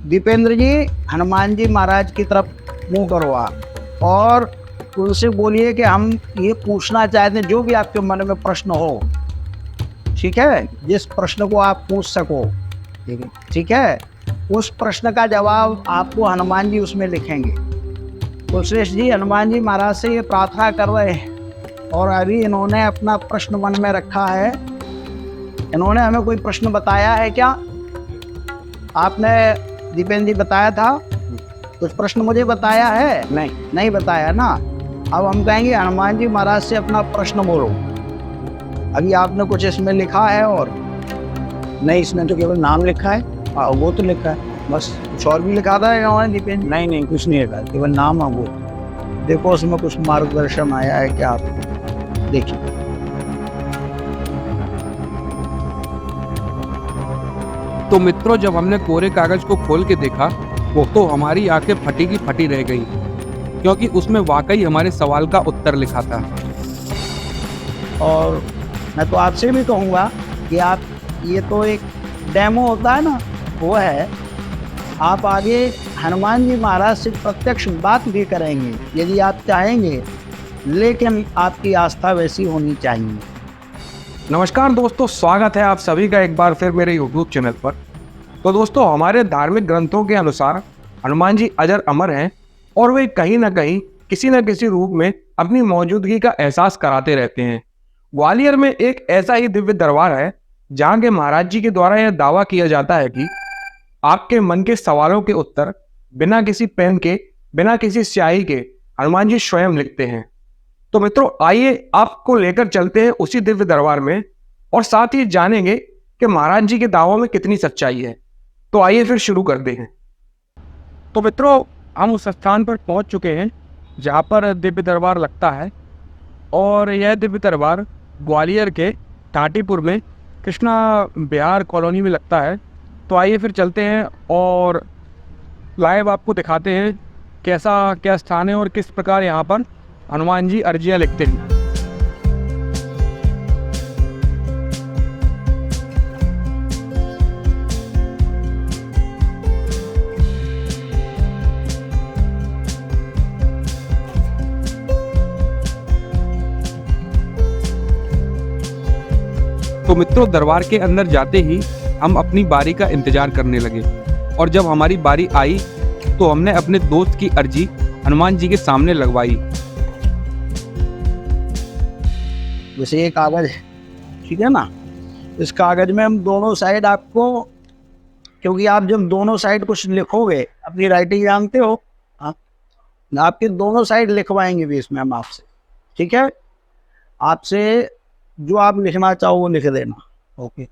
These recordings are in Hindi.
दीपेंद्र जी, हनुमान जी महाराज की तरफ मुंह करो आप और उनसे बोलिए कि हम ये पूछना चाहते हैं जो भी आपके मन में प्रश्न हो। ठीक है, जिस प्रश्न को आप पूछ सको। ठीक है, ठीक है, उस प्रश्न का जवाब आपको हनुमान जी उसमें लिखेंगे। कुलश्रेष्ठ जी हनुमान जी महाराज से ये प्रार्थना कर रहे हैं और अभी इन्होंने अपना प्रश्न मन में रखा है। इन्होंने हमें कोई प्रश्न बताया है क्या? आपने दीपेंद्र जी बताया था कुछ प्रश्न मुझे बताया है? नहीं बताया ना। अब हम कहेंगे हनुमान जी महाराज से अपना प्रश्न बोलो। अभी आपने कुछ इसमें लिखा है? और नहीं, इसमें तो केवल नाम लिखा है। वो तो लिखा है बस, कुछ और भी लिखा था इन्होंने दीपेंद्र? नहीं, कुछ नहीं लिखा, केवल नाम है वो। देखो उसमें कुछ मार्गदर्शन आया है क्या? आप देखिए। तो मित्रों, जब हमने कोरे कागज को खोल के देखा वो तो हमारी आंखें फटी की फटी रह गई, क्योंकि उसमें वाकई हमारे सवाल का उत्तर लिखा था। और मैं तो आपसे भी कहूँगा कि आप, ये तो एक डेमो होता है ना, वो है। आप आगे हनुमान जी महाराज से प्रत्यक्ष बात भी करेंगे यदि आप चाहेंगे, लेकिन आपकी आस्था वैसी होनी चाहिए। नमस्कार दोस्तों, स्वागत है आप सभी का एक बार फिर मेरे YouTube चैनल पर। तो दोस्तों, हमारे धार्मिक ग्रंथों के अनुसार हनुमान जी अजर अमर हैं और वे कहीं ना कहीं किसी न किसी रूप में अपनी मौजूदगी का एहसास कराते रहते हैं। ग्वालियर में एक ऐसा ही दिव्य दरबार है जहाँ के महाराज जी के द्वारा यह दावा किया जाता है कि आपके मन के सवालों के उत्तर बिना किसी पेन के, बिना किसी स्याही के हनुमान जी स्वयं लिखते हैं। तो मित्रों, आइए आपको लेकर चलते हैं उसी दिव्य दरबार में और साथ ही जानेंगे कि महाराज जी के दावों में कितनी सच्चाई है। तो आइए फिर शुरू करते हैं। तो मित्रों, हम उस स्थान पर पहुंच चुके हैं जहां पर दिव्य दरबार लगता है और यह दिव्य दरबार ग्वालियर के टाटीपुर में कृष्णा बिहार कॉलोनी में लगता है। तो आइए फिर चलते हैं और लाइव आपको दिखाते हैं कैसा क्या स्थान है और किस प्रकार यहाँ पर हनुमान जी अर्जियाँ लिखते हैं। तो मित्रों, दरबार के अंदर जाते ही हम अपनी बारी का इंतजार करने लगे और जब हमारी बारी आई तो हमने अपने दोस्त की अर्जी हनुमान जी के सामने लगवाई। जैसे ये कागज है, ठीक है ना, इस कागज में हम दोनों साइड आपको, क्योंकि आप जब दोनों साइड कुछ लिखोगे, अपनी राइटिंग जानते हो, हाँ, आपके दोनों साइड लिखवाएंगे भी इसमें हम आपसे। ठीक है, आपसे जो आप लिखना चाहो वो लिख देना। ओके,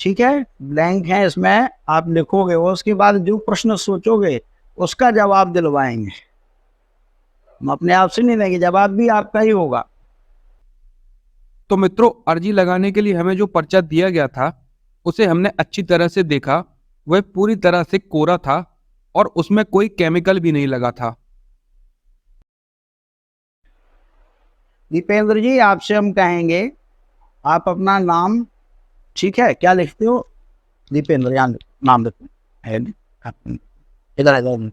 ठीक है, ब्लैंक है इसमें, आप लिखोगे और उसके बाद जो प्रश्न सोचोगे उसका जवाब दिलवाएंगे। हम अपने आप से नहीं देंगे, जवाब भी आपका ही होगा। तो मित्रों, अर्जी लगाने के लिए हमें जो पर्चा दिया गया था उसे हमने अच्छी तरह से देखा। वह पूरी तरह से कोरा था और उसमें कोई केमिकल भी नहीं लगा था। दीपेंद्र जी, आपसे हम कहेंगे आप अपना नाम, ठीक है, क्या लिखते हो? दीपेंद्र, यहाँ नाम लिखते हैं, इधर इधर।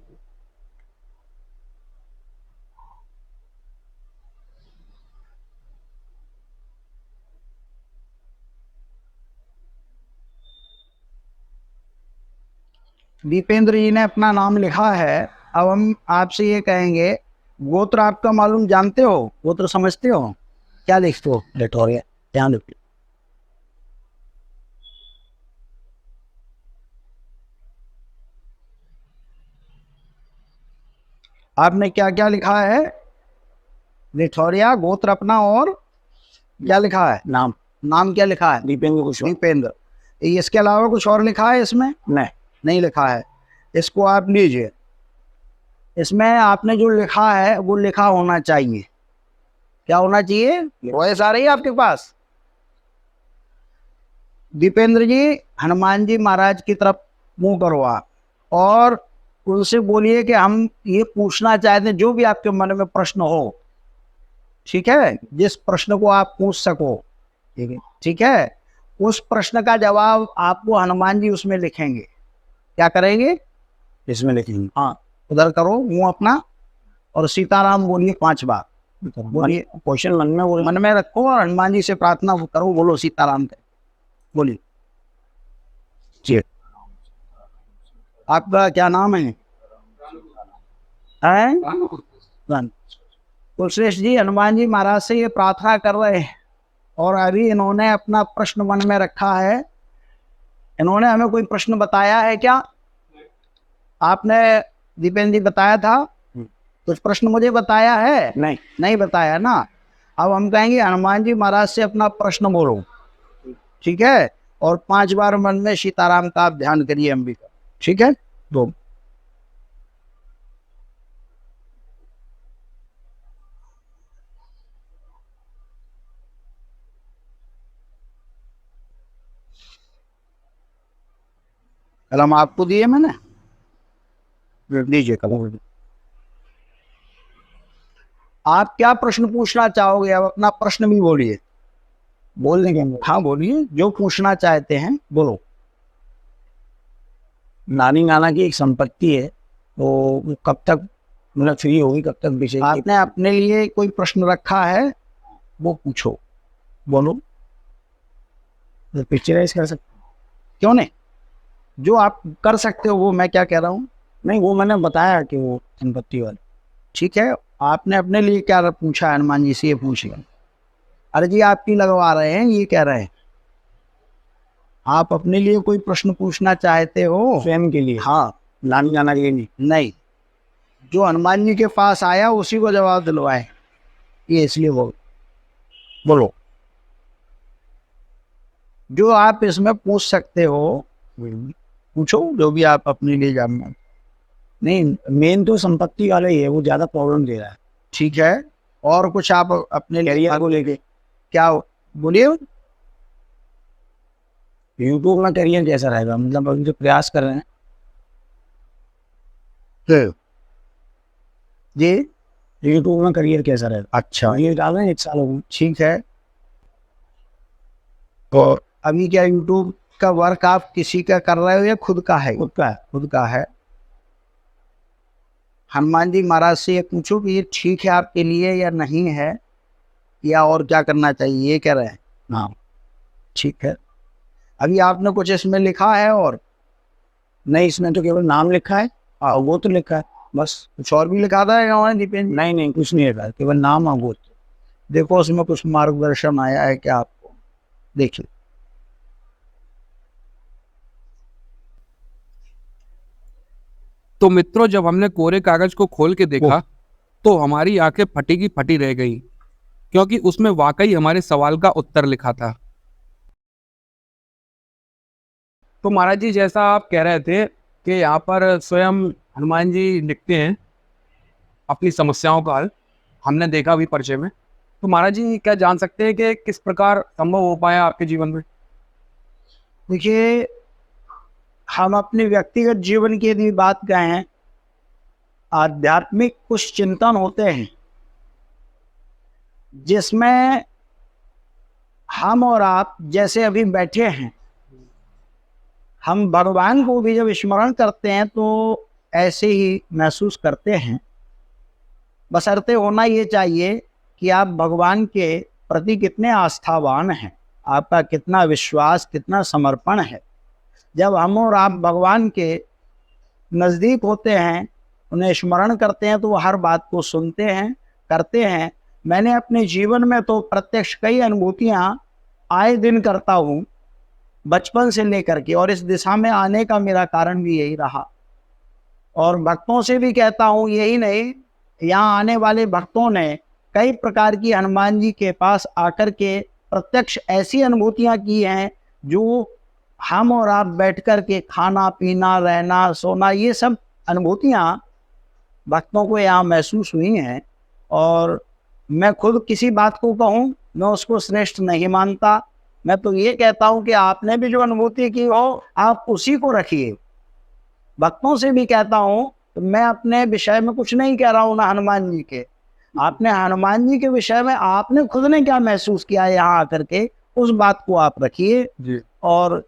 दीपेंद्र जी ने अपना नाम लिखा है। अब हम आपसे ये कहेंगे, गोत्र आपका मालूम जानते हो? गोत्र समझते हो? क्या लिखते हो? लिटोरिया, यहाँ लिखते। आपने क्या क्या लिखा है? लिठौरिया, गोत्र अपना, और क्या लिखा है? नाम। नाम क्या लिखा है? दीपेंद्र कुशवाहा। दीपेंद्र। इसके अलावा कुछ और लिखा है इसमें? नहीं लिखा है। इसको आप लीजिए। इसमें आपने जो लिखा है वो लिखा होना चाहिए। क्या होना चाहिए? वॉइस आ रही है आपके पास? दीपेंद्र जी, हनुमान जी महाराज की तरफ मुंह करो आप और उनसे बोलिए कि हम ये पूछना चाहते हैं जो भी आपके मन में प्रश्न हो। ठीक है, जिस प्रश्न को आप पूछ सको। ठीक है, ठीक है, उस प्रश्न का जवाब आपको हनुमान जी उसमें लिखेंगे। क्या करेंगे? इसमें लिखेंगे। हाँ, उधर करो मुंह अपना और सीताराम बोलिए 5 बार। बोलिए, क्वेश्चन मन में बोल मन में रखो और हनुमान जी से प्रार्थना करो, बोलो सीताराम के, बोलिए। जी। आपका क्या नाम है? कुलश्रेष्ठ जी, हनुमान जी महाराज से ये प्रार्थना कर रहे हैं और अभी इन्होंने अपना प्रश्न मन में रखा है। इन्होंने हमें कोई प्रश्न बताया है क्या? आपने दीपेंद्र जी बताया था कुछ प्रश्न, मुझे बताया है? नहीं। नहीं बताया ना। अब हम कहेंगे हनुमान जी महाराज से अपना प्रश्न बोलो, ठीक है? और 5 बार मन में सीताराम का आप ध्यान करिए अंबिका, ठीक है? दो कलम आपको दिए मैंने, दीजिए कलम। आप क्या प्रश्न पूछना चाहोगे? अब अपना प्रश्न भी बोलिए। बोल देंगे हम। हाँ बोलिए, जो पूछना चाहते हैं बोलो। नानी नाना की एक संपत्ति है, तो वो कब तक मतलब फ्री होगी, कब तक बेचेगी? आपने अपने लिए कोई प्रश्न रखा है, वो पूछो, बोलो। पिक्चराइज कर सकते? क्यों नहीं, जो आप कर सकते हो वो मैं क्या कह रहा हूँ। नहीं, वो मैंने बताया कि वो संपत्ति वाली। ठीक है, आपने अपने लिए क्या पूछा है? हनुमान जी से ये पूछिए। अरे जी आपकी लगवा रहे हैं, ये कह रहे हैं आप अपने लिए कोई प्रश्न पूछना चाहते हो? स्वयं के लिए? हाँ। नानी नाना के लिए नहीं। नहीं, जो हनुमान जी के पास आया उसी को जवाब दिलवाए, ये इसलिए बोलो। जो आप इसमें पूछ सकते हो पूछो, जो भी आप अपने लिए जानना। नहीं, मेन तो संपत्ति वाला ही है, वो ज्यादा प्रॉब्लम दे रहा है। ठीक है, और कुछ आप अपने करियर को लेके क्या बोलिए? यूट्यूब में करियर कैसा रहेगा, मतलब अभी जो प्रयास कर रहे हैं जी, यूट्यूब में करियर कैसा रहेगा? अच्छा, ये डाल रहे हैं 1 साल हो गया। ठीक है। तो अभी क्या यूट्यूब का वर्क आप किसी का कर रहे हो या खुद का है? खुद का है। खुद का है। हनुमान जी महाराज से ये पूछो कि ये ठीक है आपके लिए या नहीं है, या और क्या करना चाहिए, ये कह रहे हैं। हाँ ठीक है। अभी आपने कुछ इसमें लिखा है? और नहीं, इसमें तो केवल नाम लिखा है और वो तो लिखा है बस। कुछ और भी लिखा था या दीपेंद्र? नहीं नहीं, कुछ नहीं लिखा है, केवल नाम और वो। देखो उसमें कुछ मार्गदर्शन आया है क्या आपको? देखिए, तो मित्रों, जब हमने कोरे कागज को खोल के देखा तो हमारी आंखें फटी की फटी रह गई, क्योंकि उसमें वाकई हमारे सवाल का उत्तर लिखा था। तो महाराज जी, जैसा आप कह रहे थे कि यहाँ पर स्वयं हनुमान जी लिखते हैं अपनी समस्याओं का हल, हमने देखा भी परिचय में। तो महाराज जी, क्या जान सकते हैं कि किस प्रकार संभव हो पाया आपके जीवन में? देखिए, हम अपने व्यक्तिगत जीवन की यदि बात कहें, आध्यात्मिक कुछ चिंतन होते हैं जिसमें हम और आप जैसे अभी बैठे हैं, हम भगवान को भी जब स्मरण करते हैं तो ऐसे ही महसूस करते हैं। बशर्ते होना ये चाहिए कि आप भगवान के प्रति कितने आस्थावान हैं, आपका कितना विश्वास, कितना समर्पण है। जब हम और आप भगवान के नज़दीक होते हैं, उन्हें स्मरण करते हैं, तो वो हर बात को सुनते हैं, करते हैं। मैंने अपने जीवन में तो प्रत्यक्ष कई अनुभूतियाँ आए दिन करता हूँ, बचपन से लेकर के, और इस दिशा में आने का मेरा कारण भी यही रहा। और भक्तों से भी कहता हूँ, यही नहीं, यहाँ आने वाले भक्तों ने कई प्रकार की हनुमान जी के पास आकर के प्रत्यक्ष ऐसी अनुभूतियाँ की हैं जो हम और आप बैठ कर के खाना पीना, रहना सोना, ये सब अनुभूतियाँ भक्तों को यहाँ महसूस हुई हैं। और मैं खुद किसी बात को कहूँ, मैं उसको श्रेष्ठ नहीं मानता। मैं तो ये कहता हूँ कि आपने भी जो अनुभूति की हो, आप उसी को रखिए। भक्तों से भी कहता हूँ, तो मैं अपने विषय में कुछ नहीं कह रहा हूँ ना हनुमान जी के, आपने हनुमान जी के विषय में आपने खुद ने क्या महसूस किया है यहाँ आकर के, उस बात को आप रखिए। और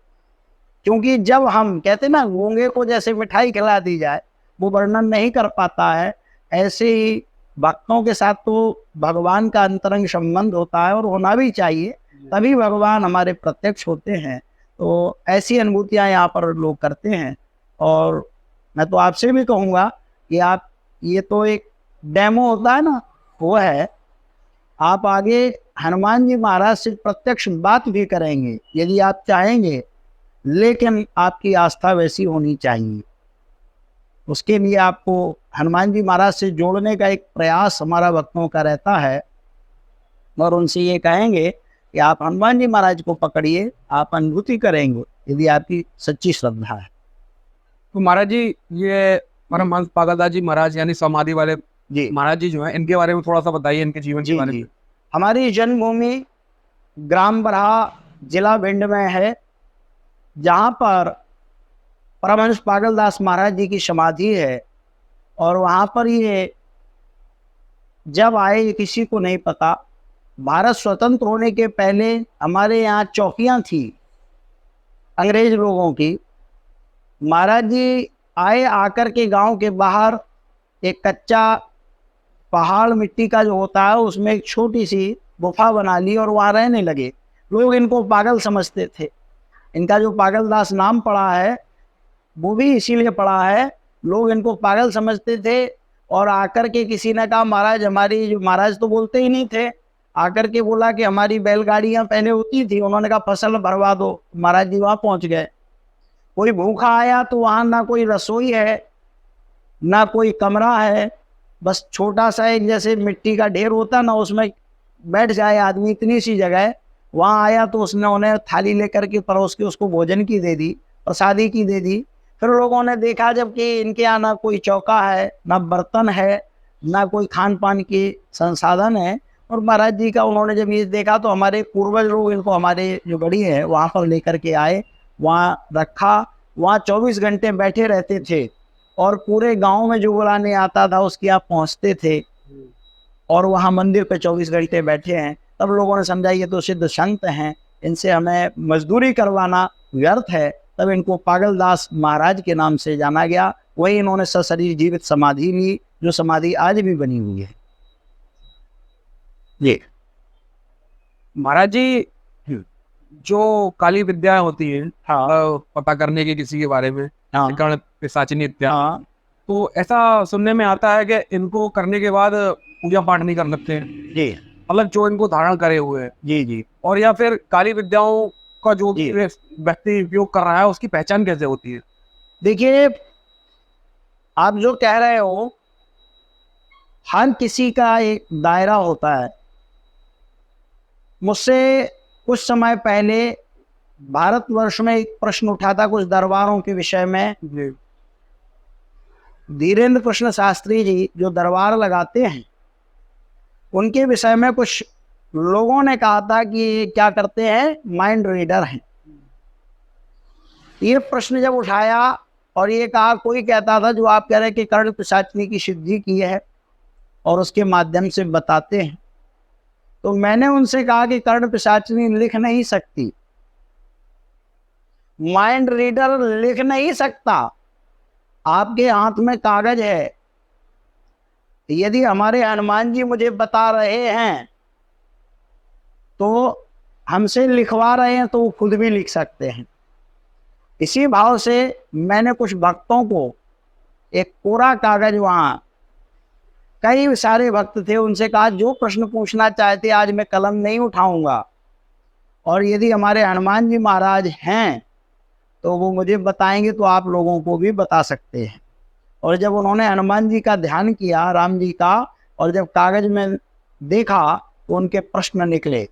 क्योंकि जब हम कहते ना, गूंगे को जैसे मिठाई खिला दी जाए, वो वर्णन नहीं कर पाता है। ऐसे ही भक्तों के साथ तो भगवान का अंतरंग संबंध होता है और होना भी चाहिए, तभी भगवान हमारे प्रत्यक्ष होते हैं। तो ऐसी अनुभूतियाँ यहाँ पर लोग करते हैं। और मैं तो आपसे भी कहूँगा कि आप, ये तो एक डेमो होता है ना, वो है, आप आगे हनुमान जी महाराज से प्रत्यक्ष बात भी करेंगे यदि आप चाहेंगे, लेकिन आपकी आस्था वैसी होनी चाहिए। उसके लिए आपको हनुमान जी महाराज से जोड़ने का एक प्रयास हमारा भक्तों का रहता है, और उनसे ये कहेंगे कि आप हनुमान जी महाराज को पकड़िए, आप अनुभूति करेंगे यदि आपकी सच्ची श्रद्धा है। तो महाराज जी, ये परमहंस पागलदास जी महाराज यानी समाधि वाले जी महाराज जी जो हैं, इनके बारे में थोड़ा सा बताइए, इनके जीवन के जी बारे जी में। हमारी जन्मभूमि ग्राम बरहा, जिला भिंड में है, जहाँ पर परमहंस पागलदास महाराज जी की समाधि है। और वहाँ पर ये जब आए ये किसी को नहीं पता। भारत स्वतंत्र होने के पहले हमारे यहाँ चौकियाँ थी अंग्रेज लोगों की। महाराज जी आए, आकर के गांव के बाहर एक कच्चा पहाड़ मिट्टी का जो होता है उसमें एक छोटी सी गुफा बना ली और वहाँ रहने लगे। लोग इनको पागल समझते थे। इनका जो पागलदास नाम पड़ा है वो भी इसीलिए पड़ा है, लोग इनको पागल समझते थे। और आकर के किसी ने कहा, महाराज हमारी, जो महाराज तो बोलते ही नहीं थे, आकर के बोला कि हमारी बैलगाड़ियाँ पहले होती थी। उन्होंने कहा फसल भरवा दो। महाराज जी वहाँ पहुँच गए। कोई भूखा आया तो वहाँ ना कोई रसोई है ना कोई कमरा है, बस छोटा सा एक जैसे मिट्टी का ढेर होता ना, उसमें बैठ जाए आदमी, इतनी सी जगह है। वहाँ आया तो उसने उन्हें थाली लेकर के परोस के उसको भोजन की दे दी, प्रसादी की दे दी। फिर लोगों ने देखा जबकि इनके यहाँ ना कोई चौका है, ना बर्तन है, ना कोई खान पान के संसाधन है। और महाराज जी का उन्होंने जब ये देखा तो हमारे पूर्वज लोग इनको, हमारे जो बड़ी है, वहाँ पर लेकर के आए, वहाँ रखा। वहाँ 24 घंटे बैठे रहते थे और पूरे गांव में जो बुलाने आता था उसके यहाँ पहुँचते थे। और वहाँ मंदिर पे 24 घंटे बैठे हैं। तब लोगों ने समझा ये तो सिद्ध संत हैं, इनसे हमें मजदूरी करवाना व्यर्थ है। तब इनको पागलदास महाराज के नाम से जाना गया। वही इन्होंने सशरीर जीवित समाधि ली, जो समाधि आज भी बनी हुई है। ये महाराज जी, जो काली विद्याएं होती हैं, हाँ पता करने की किसी के बारे में, हाँ कर्ण पिशाचिनी इत्यादि, हाँ तो ऐसा सुनने में आता है कि इनको करने के बाद पूजा पाठ नहीं कर सकते हैं, जी मतलब जो इनको धारण करे हुए हैं। जी जी और या फिर काली विद्याओं का जो जी। व्यक्ति उपयोग कर रहा है उसकी पहचान कैसे होती है? देखिए, आप जो कह रहे हो, हर किसी का एक दायरा होता है। मुझसे कुछ समय पहले भारतवर्ष में एक प्रश्न उठा था कुछ दरबारों के विषय में। धीरेन्द्र कृष्ण शास्त्री जी जो दरबार लगाते हैं, उनके विषय में कुछ लोगों ने कहा था कि ये क्या करते हैं, माइंड रीडर हैं। ये प्रश्न जब उठाया और ये कहा, कोई कहता था जो आप कह रहे हैं कि कर्ण पिशाचिनी की सिद्धि की है और उसके माध्यम से बताते हैं, तो मैंने उनसे कहा कि कर्ण पिशाचिनी लिख नहीं सकती, माइंड रीडर लिख नहीं सकता। आपके हाथ में कागज है, यदि हमारे हनुमान जी मुझे बता रहे हैं तो हमसे लिखवा रहे हैं, तो वो खुद भी लिख सकते हैं। इसी भाव से मैंने कुछ भक्तों को एक कोरा कागज, वहाँ कई सारे भक्त थे, उनसे कहा जो प्रश्न पूछना चाहते आज मैं कलम नहीं उठाऊंगा, और यदि हमारे हनुमान जी महाराज हैं तो वो मुझे बताएंगे तो आप लोगों को भी बता सकते हैं। और जब उन्होंने हनुमान जी का ध्यान किया, राम जी का, और जब कागज में देखा तो उनके प्रश्न निकले।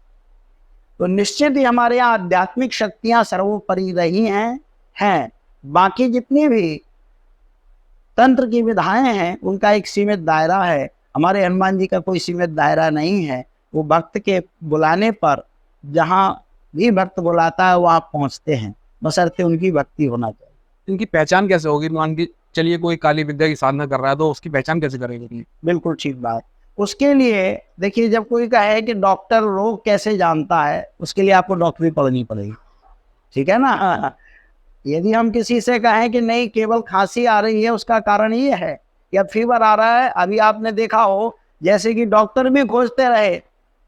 तो निश्चित ही हमारे यहाँ आध्यात्मिक शक्तियाँ सर्वोपरि रही हैं। बाकी जितनी भी तंत्र की विधाएं हैं उनका एक सीमित दायरा है। हमारे हनुमान जी का कोई सीमित दायरा नहीं है। वो भक्त के बुलाने पर जहाँ भी भक्त बुलाता है वहाँ पहुँचते हैं, बशर्ते उनकी भक्ति होना चाहिए। इनकी पहचान कैसे होगी? मान के चलिए कोई काली विद्या की साधना कर रहा है तो उसकी पहचान कैसे करेंगे? बिल्कुल ठीक बात। उसके लिए देखिए, जब कोई कहे कि डॉक्टर रोग कैसे जानता है, उसके लिए आपको डॉक्टरी पढ़नी पड़ेगी, ठीक है ना। यदि हम किसी से कहें कि नहीं केवल खांसी आ रही है, उसका कारण ये है या फीवर आ रहा है, अभी आपने देखा हो जैसे कि डॉक्टर भी खोजते रहे,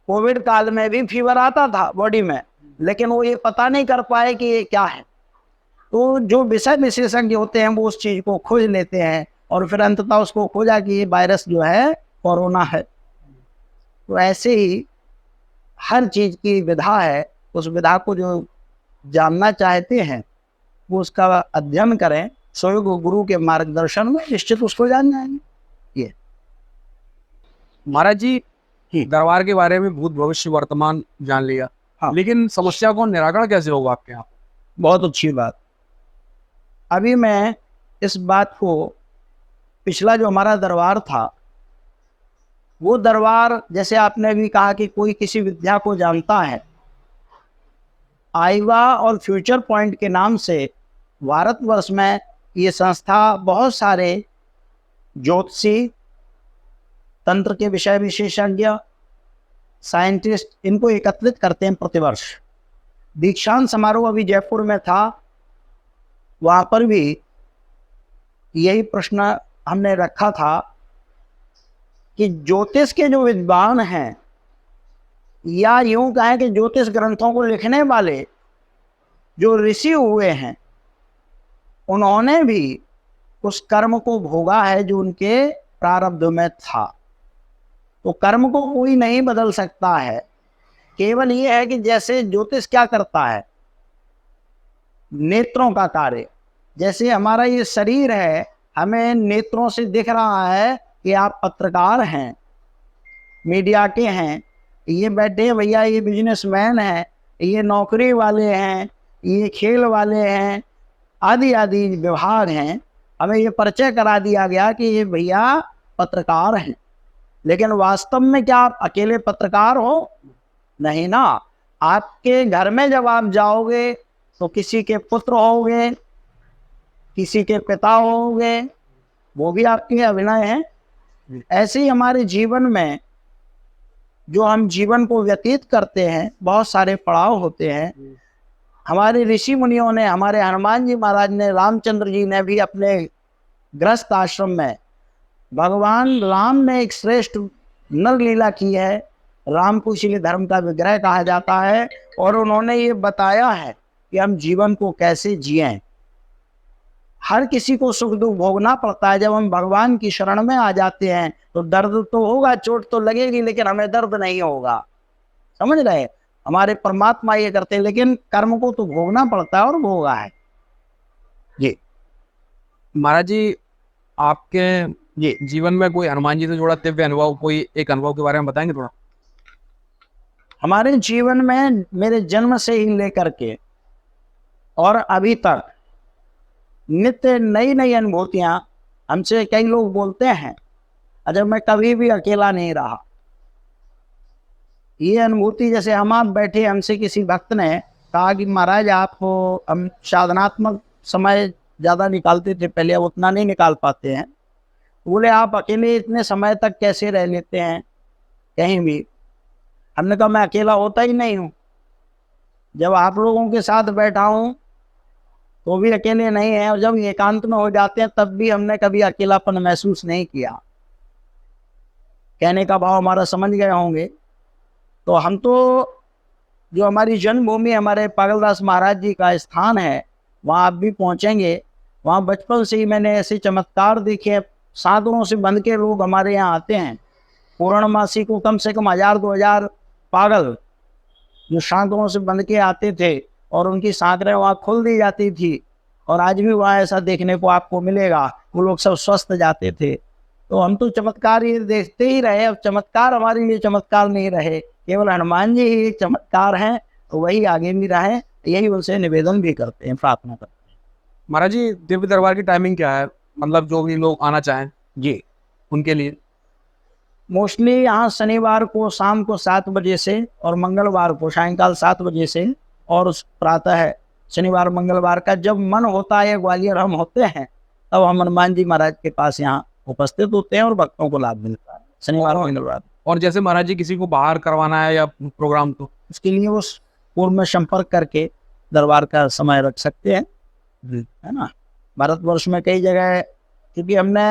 कोविड काल में भी फीवर आता था बॉडी में, लेकिन वो ये पता नहीं कर पाए कि ये क्या है। तो जो विषय विशेषज्ञ होते हैं वो उस चीज को खोज लेते हैं और फिर अंततः उसको खोजा कि ये वायरस जो है कोरोना है। तो ऐसे ही हर चीज की विधा है, उस विधा को जो जानना चाहते हैं वो उसका अध्ययन करें, स्वयं गुरु के मार्गदर्शन में निश्चित उसको जान जाएंगे। ये महाराज जी दरबार के बारे में भूत भविष्य वर्तमान जान लिया, हाँ। लेकिन समस्या को निराकरण कैसे होगा आपके यहाँ? बहुत अच्छी बात। अभी मैं इस बात को, पिछला जो हमारा दरबार था वो दरबार, जैसे आपने भी कहा कि कोई किसी विद्या को जानता है, आईवा और फ्यूचर पॉइंट के नाम से भारतवर्ष में ये संस्था बहुत सारे ज्योतिषी, तंत्र के विषय विशेषज्ञ, साइंटिस्ट, इनको एकत्रित करते हैं प्रतिवर्ष। दीक्षांत समारोह अभी जयपुर में था, वहाँ पर भी यही प्रश्न हमने रखा था कि ज्योतिष के जो विद्वान हैं, या यूं कहें कि ज्योतिष ग्रंथों को लिखने वाले जो ऋषि हुए हैं, उन्होंने भी उस कर्म को भोगा है जो उनके प्रारब्ध में था। तो कर्म को कोई नहीं बदल सकता है, केवल ये है कि जैसे ज्योतिष क्या करता है, नेत्रों का कार्य। जैसे हमारा ये शरीर है, हमें नेत्रों से दिख रहा है कि आप पत्रकार हैं, मीडिया के हैं, ये बैठे भैया ये बिजनेसमैन हैं, ये नौकरी वाले हैं, ये खेल वाले हैं, आदि आदि विभाग हैं। हमें ये परिचय करा दिया गया कि ये भैया पत्रकार हैं, लेकिन वास्तव में क्या आप अकेले पत्रकार हो? नहीं ना। आपके घर में जब आप जाओगे तो किसी के पुत्र होंगे, किसी के पिता होंगे, वो भी आपके अभिनय हैं। ऐसे ही हमारे जीवन में जो हम जीवन को व्यतीत करते हैं, बहुत सारे पड़ाव होते हैं। हमारे ऋषि मुनियों ने, हमारे हनुमान जी महाराज ने, रामचंद्र जी ने भी अपने गृहस्थ आश्रम में, भगवान राम ने एक श्रेष्ठ नर लीला की है। राम को इसीलिए धर्म का विग्रह कहा जाता है, और उन्होंने ये बताया है कि हम जीवन को कैसे जिएं। हर किसी को सुख दुख भोगना पड़ता है। जब हम भगवान की शरण में आ जाते हैं तो दर्द तो होगा, चोट तो लगेगी, लेकिन हमें दर्द नहीं होगा। समझ रहे? हमारे परमात्मा ये करते हैं, लेकिन कर्म को तो भोगना पड़ता है और भोगा है। जी महाराज जी, आपके जी जीवन में कोई हनुमान जी से जुड़ा दिव्य अनुभव, कोई एक अनुभव के बारे में बताएंगे थोड़ा? हमारे जीवन में मेरे जन्म से ही लेकर के और अभी तक नित्य नई नई अनुभूतियां हमसे कई लोग बोलते हैं, अजब मैं कभी भी अकेला नहीं रहा। ये अनुभूति, जैसे हम आप बैठे, हमसे किसी भक्त ने कहा कि महाराज आपको, हम साधनात्मक समय ज़्यादा निकालते थे पहले, अब उतना नहीं निकाल पाते हैं। बोले आप अकेले इतने समय तक कैसे रह लेते हैं कहीं भी? हमने कहा मैं अकेला होता ही नहीं हूँ, जब आप लोगों के साथ बैठा हूँ तो भी अकेले नहीं है, और जब एकांत में हो जाते हैं तब भी हमने कभी अकेलापन महसूस नहीं किया। कहने का भाव हमारा समझ गए होंगे। तो हम तो, जो हमारी जन्मभूमि हमारे पागलदास महाराज जी का स्थान है, वहाँ आप भी पहुँचेंगे। वहाँ बचपन से ही मैंने ऐसे चमत्कार देखे। साधुओं से बंध के लोग हमारे यहाँ आते हैं। पूर्णमासी को कम से कम 1000-2000 पागल जो साधुओं से बंध के आते थे, और उनकी सांकरें वहाँ खोल दी जाती थी। और आज भी वहाँ ऐसा देखने को आपको मिलेगा, वो लोग सब स्वस्थ जाते थे। तो हम तो चमत्कार ये देखते ही रहे। अब चमत्कार हमारे लिए चमत्कार नहीं रहे, केवल हनुमान जी ही एक चमत्कार हैं, तो वही आगे भी रहे, यही उनसे निवेदन भी करते हैं, प्रार्थना करते हैं। महाराज जी, दिव्य दरबार की टाइमिंग क्या है? मतलब जो भी लोग आना चाहें जी, उनके लिए। मोस्टली यहाँ शनिवार को शाम को 7 बजे से, और मंगलवार को सायंकाल 7 बजे से, और उस प्रातः है शनिवार मंगलवार का जब मन होता है, ग्वालियर हम होते हैं, तब हम हनुमान जी महाराज के पास यहाँ उपस्थित होते हैं और भक्तों को लाभ मिलता है शनिवार मंगलवार। और जैसे महाराज जी किसी को बाहर करवाना है या प्रोग्राम, तो उसके लिए वो पूर्व में संपर्क करके दरबार का समय रख सकते हैं, है ना। भारतवर्ष में कई जगह, क्योंकि हमने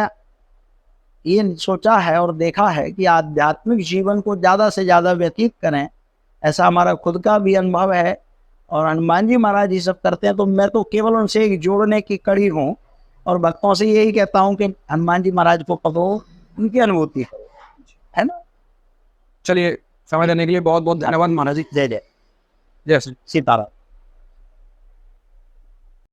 ये सोचा है और देखा है कि आध्यात्मिक जीवन को ज़्यादा से ज़्यादा व्यतीत करें, ऐसा हमारा खुद का भी अनुभव है। और हनुमान जी महाराज ये सब करते हैं, तो मैं तो केवल उनसे एक जोड़ने की कड़ी हूँ और भक्तों से यही कहता हूँ कि हनुमान जी महाराज को पकड़ो, उनकी अनुभूति करो, है ना। चलिए, समय देने के लिए बहुत बहुत धन्यवाद महाराज जी। जय जय जय श्री सीताराम।